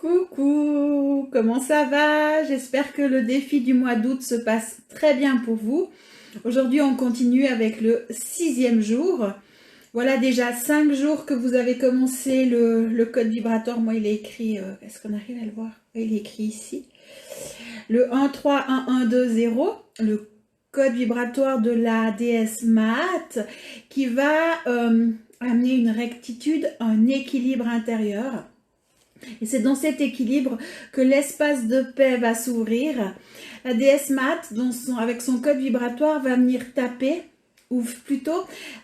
Coucou, comment ça va? J'espère que le défi du mois d'août se passe très bien pour vous. Aujourd'hui, on continue avec le 6e jour. Voilà déjà 5 jours que vous avez commencé le code vibratoire. Moi, il est écrit, est-ce qu'on arrive à le voir? Il est écrit ici. Le 13112, le code vibratoire de la déesse Maat, qui va amener une rectitude, un équilibre intérieur. Et c'est dans cet équilibre que l'espace de paix va s'ouvrir. La déesse Maat, avec son code vibratoire, va venir taper, ou plutôt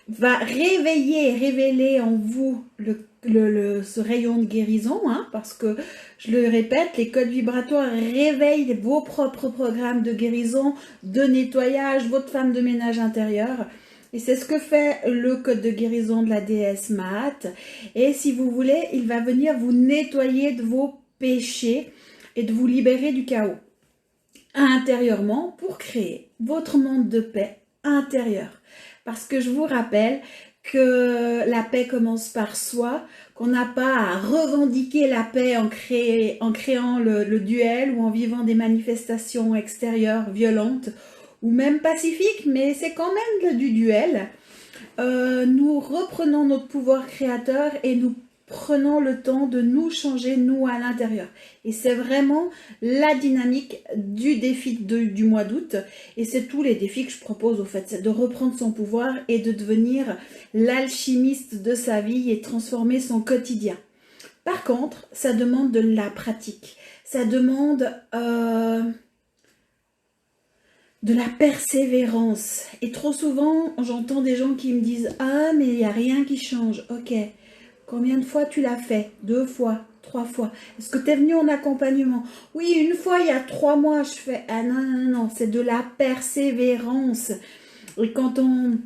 va révéler en vous ce rayon de guérison, parce que, je le répète, les codes vibratoires réveillent vos propres programmes de guérison, de nettoyage, votre femme de ménage intérieur. Et c'est ce que fait le code de guérison de la déesse Maat. Et si vous voulez, il va venir vous nettoyer de vos péchés et de vous libérer du chaos intérieurement pour créer votre monde de paix intérieur. Parce que je vous rappelle que la paix commence par soi, qu'on n'a pas à revendiquer la paix en créant le duel ou en vivant des manifestations extérieures violentes ou même pacifiques, mais c'est quand même du duel. Nous reprenons notre pouvoir créateur et nous prenons le temps de nous changer, nous, à l'intérieur. Et c'est vraiment la dynamique du défi du mois d'août. Et c'est tous les défis que je propose, au fait. C'est de reprendre son pouvoir et de devenir l'alchimiste de sa vie et transformer son quotidien. Par contre, ça demande de la pratique. Ça demande de la persévérance. Et trop souvent, j'entends des gens qui me disent « Ah, mais il n'y a rien qui change. » Ok. Combien de fois tu l'as fait? 2 fois, 3 fois. Est-ce que tu es venu en accompagnement? Oui, une fois, il y a 3 mois, je fais... Ah non, non, non, c'est de la persévérance. Et quand on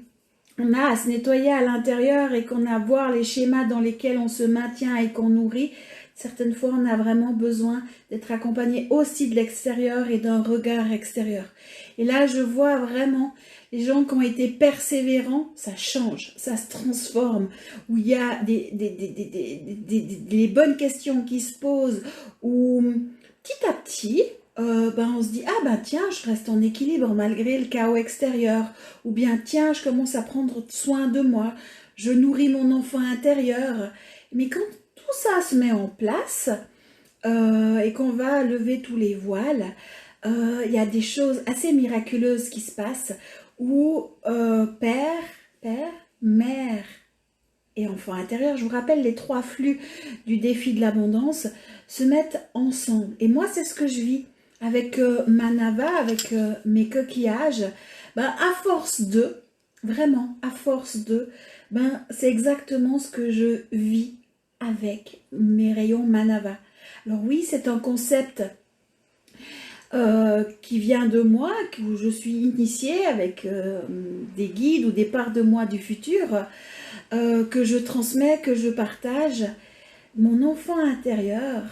a à se nettoyer à l'intérieur et qu'on a à voir les schémas dans lesquels on se maintient et qu'on nourrit, certaines fois, on a vraiment besoin d'être accompagné aussi de l'extérieur et d'un regard extérieur. Et là, je vois vraiment les gens qui ont été persévérants, ça change, ça se transforme, où il y a des bonnes questions qui se posent, où petit à petit, on se dit « Ah ben tiens, je reste en équilibre malgré le chaos extérieur » ou bien « Tiens, je commence à prendre soin de moi, je nourris mon enfant intérieur ». Mais quand tout ça se met en place et qu'on va lever tous les voiles, il y a des choses assez miraculeuses qui se passent où père, mère et enfant intérieur, je vous rappelle les 3 flux du défi de l'abondance, se mettent ensemble. Et moi, c'est ce que je vis avec Manava, avec mes coquillages. À force de, vraiment, à force de, c'est exactement ce que je vis avec mes rayons Manava. Alors oui, c'est un concept qui vient de moi, où je suis initiée avec des guides ou des parts de moi du futur, que je transmets, que je partage. Mon enfant intérieur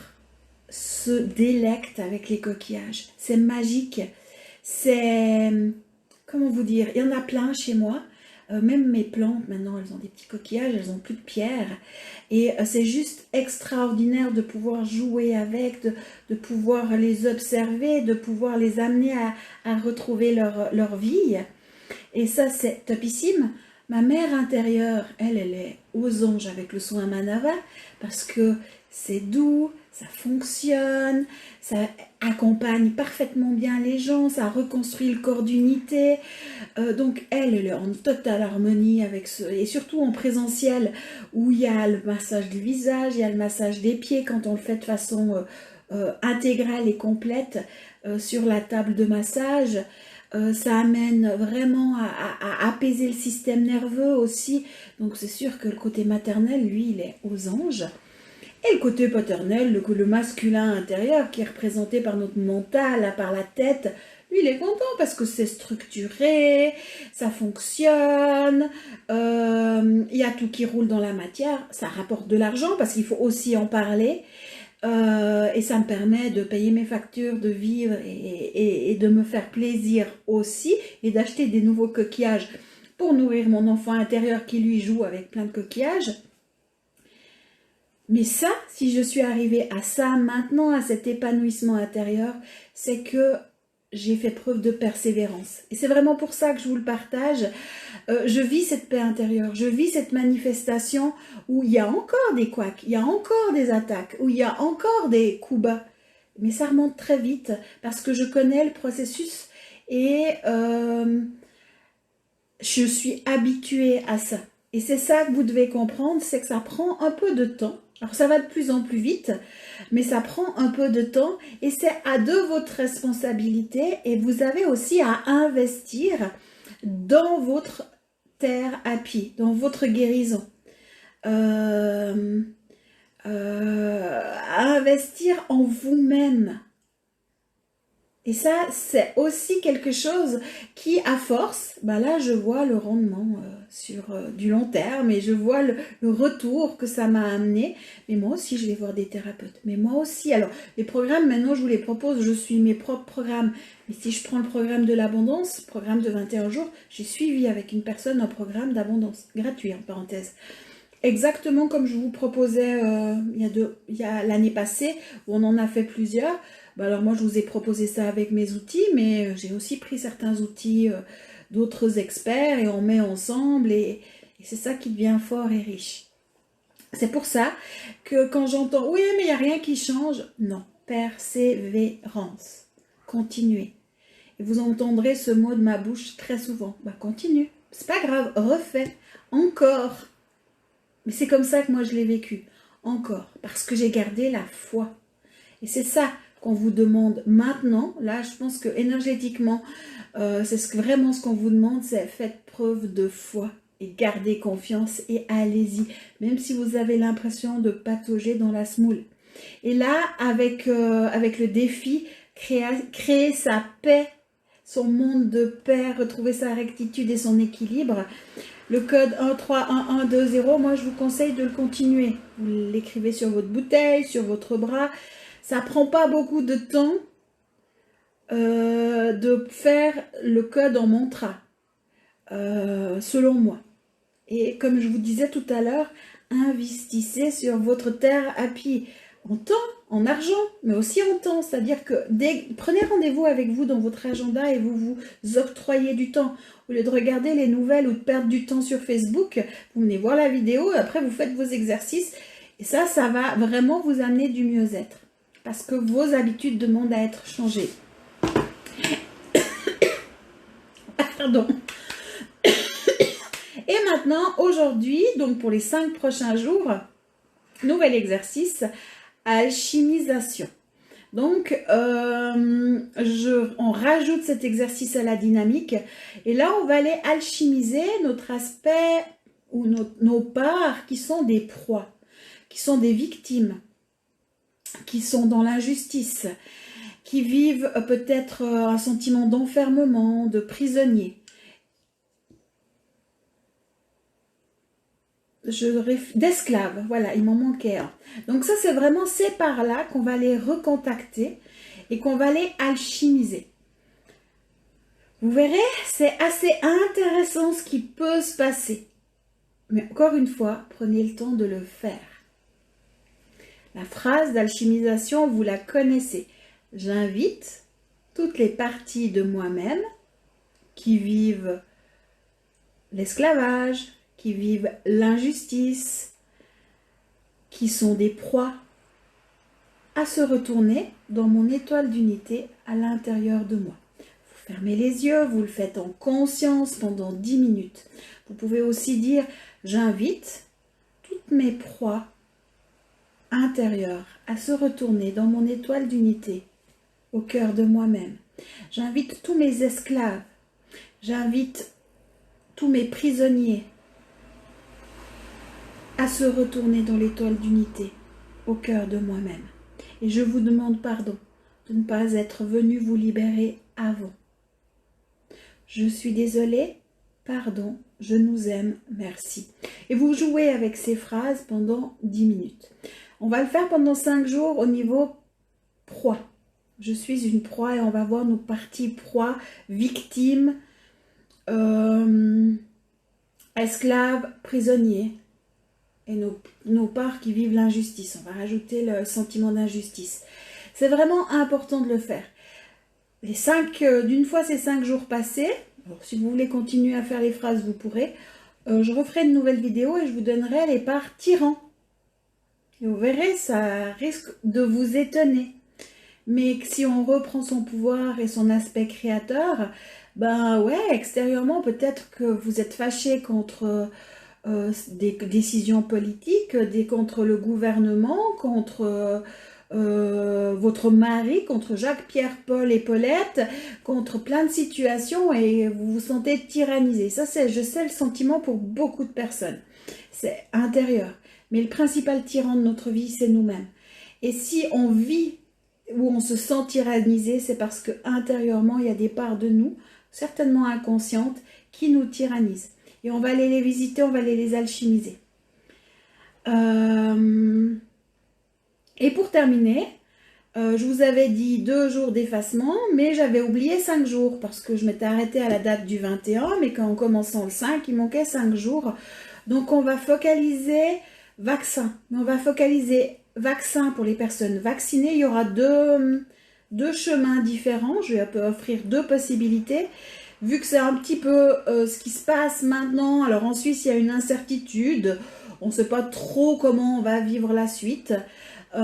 se délecte avec les coquillages. C'est magique. C'est... Comment vous dire? Il y en a plein chez moi. Même mes plantes, maintenant, elles ont des petits coquillages, elles n'ont plus de pierre. Et c'est juste extraordinaire de pouvoir jouer avec, de pouvoir les observer, de pouvoir les amener à retrouver leur vie. Et ça, c'est topissime. Ma mère intérieure, elle est aux anges avec le soin Manava parce que c'est doux, ça fonctionne, ça accompagne parfaitement bien les gens, ça reconstruit le corps d'unité. Donc elle est en totale harmonie avec ce, et surtout en présentiel où il y a le massage du visage, il y a le massage des pieds quand on le fait de façon intégrale et complète sur la table de massage. Ça amène vraiment à apaiser le système nerveux aussi. Donc c'est sûr que le côté maternel, lui, il est aux anges. Et le côté paternel, le masculin intérieur, qui est représenté par notre mental, par la tête, lui, il est content parce que c'est structuré, ça fonctionne, il y a tout qui roule dans la matière, ça rapporte de l'argent parce qu'il faut aussi en parler. Et ça me permet de payer mes factures, de vivre et de me faire plaisir aussi et d'acheter des nouveaux coquillages pour nourrir mon enfant intérieur qui lui joue avec plein de coquillages. Mais ça, si je suis arrivée à ça maintenant, à cet épanouissement intérieur, c'est que j'ai fait preuve de persévérance. Et c'est vraiment pour ça que je vous le partage. Je vis cette paix intérieure, je vis cette manifestation où il y a encore des couacs, il y a encore des attaques, où il y a encore des coups bas. Mais ça remonte très vite parce que je connais le processus et je suis habituée à ça. Et c'est ça que vous devez comprendre, c'est que ça prend un peu de temps. Alors ça va de plus en plus vite, mais ça prend un peu de temps et c'est à de votre responsabilité et vous avez aussi à investir dans votre terre à pied, dans votre guérison. À investir en vous-même. Et ça, c'est aussi quelque chose qui, à force, bah là, je vois le rendement sur du long terme et je vois le retour que ça m'a amené. Mais moi aussi, je vais voir des thérapeutes. Mais moi aussi, alors, les programmes, maintenant, je vous les propose, je suis mes propres programmes. Mais si je prends le programme de l'abondance, programme de 21 jours, j'ai suivi avec une personne un programme d'abondance, gratuit, en parenthèse. Exactement comme je vous proposais il y a l'année passée, où on en a fait plusieurs. Bah alors moi, je vous ai proposé ça avec mes outils, mais j'ai aussi pris certains outils d'autres experts et on met ensemble et c'est ça qui devient fort et riche. C'est pour ça que quand j'entends « Oui, mais il n'y a rien qui change », non, persévérance, continuez. Et vous entendrez ce mot de ma bouche très souvent. Bah continue, c'est pas grave, refais, encore. Mais c'est comme ça que moi je l'ai vécu, encore, parce que j'ai gardé la foi. Et c'est ça qu'on vous demande maintenant. Là, je pense que énergétiquement, c'est vraiment ce qu'on vous demande, c'est faites preuve de foi et gardez confiance et allez-y, même si vous avez l'impression de patauger dans la semoule. Et là, avec le défi, créer sa paix, son monde de paix, retrouver sa rectitude et son équilibre. Le code 131120, moi je vous conseille de le continuer. Vous l'écrivez sur votre bouteille, sur votre bras. Ça prend pas beaucoup de temps de faire le code en mantra, selon moi. Et comme je vous disais tout à l'heure, investissez sur votre terre à pied, en temps, en argent, mais aussi en temps. C'est-à-dire que prenez rendez-vous avec vous dans votre agenda et vous vous octroyez du temps. Au lieu de regarder les nouvelles ou de perdre du temps sur Facebook, vous venez voir la vidéo et après vous faites vos exercices. Et ça va vraiment vous amener du mieux-être. Parce que vos habitudes demandent à être changées. Pardon. Et maintenant, aujourd'hui, donc pour les 5 prochains jours, nouvel exercice, alchimisation. Donc, on rajoute cet exercice à la dynamique. Et là, on va aller alchimiser notre aspect ou nos parts qui sont des proies, qui sont des victimes, qui sont dans l'injustice, qui vivent peut-être un sentiment d'enfermement, de prisonnier. D'esclaves, voilà, il m'en manquait un. Donc ça, c'est vraiment ces parts-là qu'on va les recontacter et qu'on va les alchimiser. Vous verrez, c'est assez intéressant ce qui peut se passer. Mais encore une fois, prenez le temps de le faire. La phrase d'alchimisation, vous la connaissez. J'invite toutes les parties de moi-même qui vivent l'esclavage, qui vivent l'injustice, qui sont des proies, à se retourner dans mon étoile d'unité à l'intérieur de moi. Vous fermez les yeux, vous le faites en conscience pendant 10 minutes. Vous pouvez aussi dire « J'invite toutes mes proies intérieures à se retourner dans mon étoile d'unité, au cœur de moi-même. J'invite tous mes esclaves, j'invite tous mes prisonniers à se retourner dans l'étoile d'unité, au cœur de moi-même. Et je vous demande pardon de ne pas être venu vous libérer avant. Je suis désolée, pardon, je nous aime, merci. Et vous jouez avec ces phrases pendant 10 minutes. On va le faire pendant 5 jours au niveau proie. Je suis une proie et on va voir nos parties proies, victimes, esclaves, prisonniers. et nos parts qui vivent l'injustice. On va rajouter le sentiment d'injustice. C'est vraiment important de le faire. D'une fois ces 5 jours passés, alors si vous voulez continuer à faire les phrases, vous pourrez. Je referai une nouvelle vidéo et je vous donnerai les parts tyrans. Et vous verrez, ça risque de vous étonner. Mais si on reprend son pouvoir et son aspect créateur, ben ouais, extérieurement, peut-être que vous êtes fâché contre des décisions politiques, contre le gouvernement, contre votre mari, contre Jacques, Pierre, Paul et Paulette, contre plein de situations et vous vous sentez tyrannisé. Ça, je sais le sentiment pour beaucoup de personnes. C'est intérieur. Mais le principal tyran de notre vie, c'est nous-mêmes. Et si on vit où on se sent tyrannisé, c'est parce que intérieurement, il y a des parts de nous, certainement inconscientes, qui nous tyrannisent. Et on va aller les visiter, on va aller les alchimiser. Et pour terminer, je vous avais dit 2 jours d'effacement, mais j'avais oublié 5 jours, parce que je m'étais arrêtée à la date du 21, mais qu'en commençant le 5, il manquait 5 jours. Donc on va focaliser vaccin. On va focaliser vaccin pour les personnes vaccinées. Il y aura deux chemins différents. Je vais offrir 2 possibilités. Vu que c'est un petit peu ce qui se passe maintenant, alors en Suisse, il y a une incertitude. On ne sait pas trop comment on va vivre la suite. Pour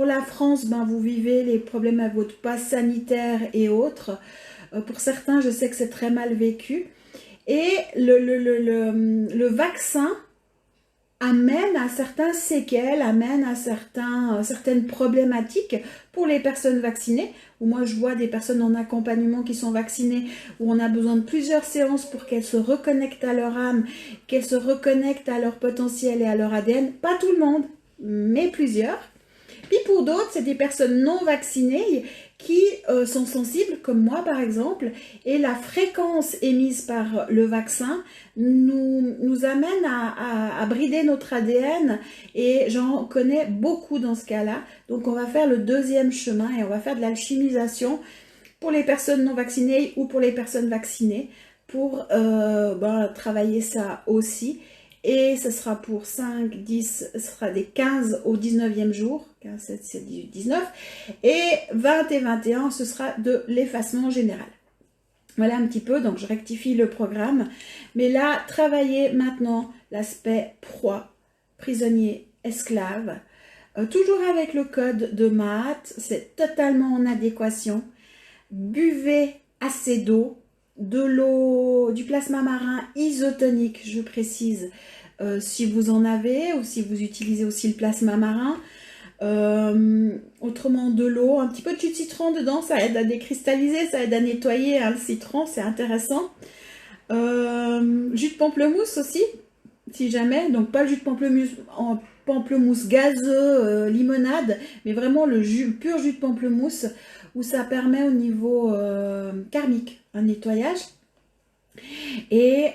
la France, ben, vous vivez les problèmes avec votre passe sanitaire et autres. Pour certains, je sais que c'est très mal vécu. Et le vaccin amène à certains séquelles, amène à certaines problématiques pour les personnes vaccinées. Où moi, je vois des personnes en accompagnement qui sont vaccinées, où on a besoin de plusieurs séances pour qu'elles se reconnectent à leur âme, qu'elles se reconnectent à leur potentiel et à leur ADN. Pas tout le monde, mais plusieurs. Puis pour d'autres, c'est des personnes non vaccinées qui sont sensibles, comme moi par exemple, et la fréquence émise par le vaccin nous amène à brider notre ADN, et j'en connais beaucoup dans ce cas-là. Donc on va faire le 2e chemin et on va faire de l'alchimisation pour les personnes non vaccinées ou pour les personnes vaccinées pour travailler ça aussi. Et ce sera pour 5, 10, ce sera des 15 au 19e jour, 15, 7, 7, 18, 19, et 20 et 21, ce sera de l'effacement général. Voilà un petit peu, donc je rectifie le programme. Mais là, travaillez maintenant l'aspect proie, prisonnier, esclave, toujours avec le code de Maat, c'est totalement en adéquation. Buvez assez d'eau, de l'eau, du plasma marin isotonique, je précise, si vous en avez, ou si vous utilisez aussi le plasma marin. Autrement, de l'eau, un petit peu de jus de citron dedans, ça aide à décristalliser, ça aide à nettoyer, hein, le citron, c'est intéressant. Jus de pamplemousse aussi, si jamais, donc pas le jus de pamplemousse gazeux, limonade, mais vraiment le pur jus de pamplemousse, où ça permet au niveau karmique un nettoyage. Et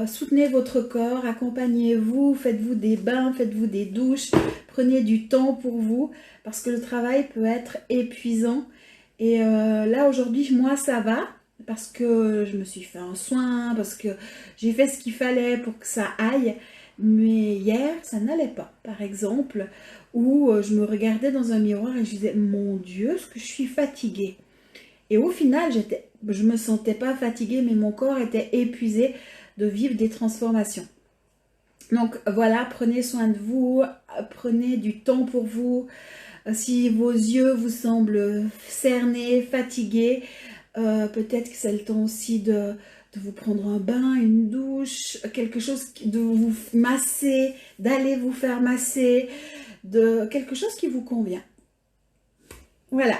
soutenez votre corps, accompagnez-vous, faites-vous des bains, faites-vous des douches, prenez du temps pour vous, parce que le travail peut être épuisant. Et là aujourd'hui, moi ça va, parce que je me suis fait un soin, parce que j'ai fait ce qu'il fallait pour que ça aille. Mais hier, ça n'allait pas, par exemple, où je me regardais dans un miroir et je disais, mon Dieu, ce que je suis fatiguée. Et au final, je me sentais pas fatiguée, mais mon corps était épuisé de vivre des transformations. Donc voilà, prenez soin de vous, prenez du temps pour vous. Si vos yeux vous semblent cernés, fatigués, peut-être que c'est le temps aussi de vous prendre un bain, une douche, quelque chose, de vous masser, d'aller vous faire masser, de quelque chose qui vous convient. Voilà.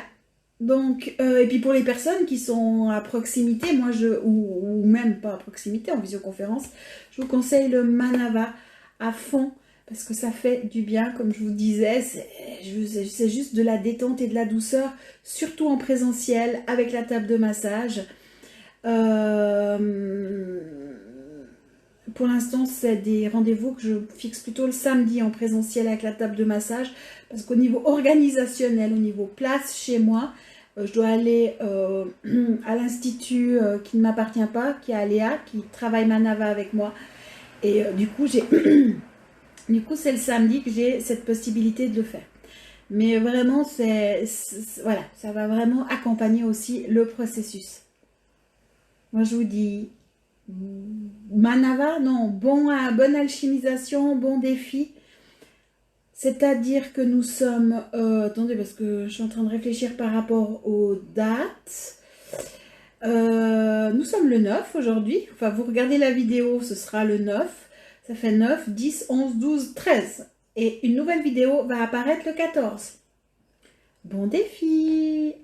Donc, et puis pour les personnes qui sont à proximité, moi ou même pas à proximité, en visioconférence, je vous conseille le Manava à fond, parce que ça fait du bien, comme je vous disais, c'est juste de la détente et de la douceur, surtout en présentiel, avec la table de massage. Pour l'instant, c'est des rendez-vous que je fixe plutôt le samedi en présentiel avec la table de massage, parce qu'au niveau organisationnel, au niveau place chez moi, je dois aller à l'institut qui ne m'appartient pas, qui est à Léa, qui travaille Manava avec moi. Et du coup, du coup, c'est le samedi que j'ai cette possibilité de le faire. Mais vraiment, voilà, ça va vraiment accompagner aussi le processus. Moi, je vous dis, Manava, non, bonne alchimisation, bon défi. C'est-à-dire que nous sommes... attendez, parce que je suis en train de réfléchir par rapport aux dates. Nous sommes le 9 aujourd'hui. Enfin, vous regardez la vidéo, ce sera le 9. Ça fait 9, 10, 11, 12, 13. Et une nouvelle vidéo va apparaître le 14. Bon défi!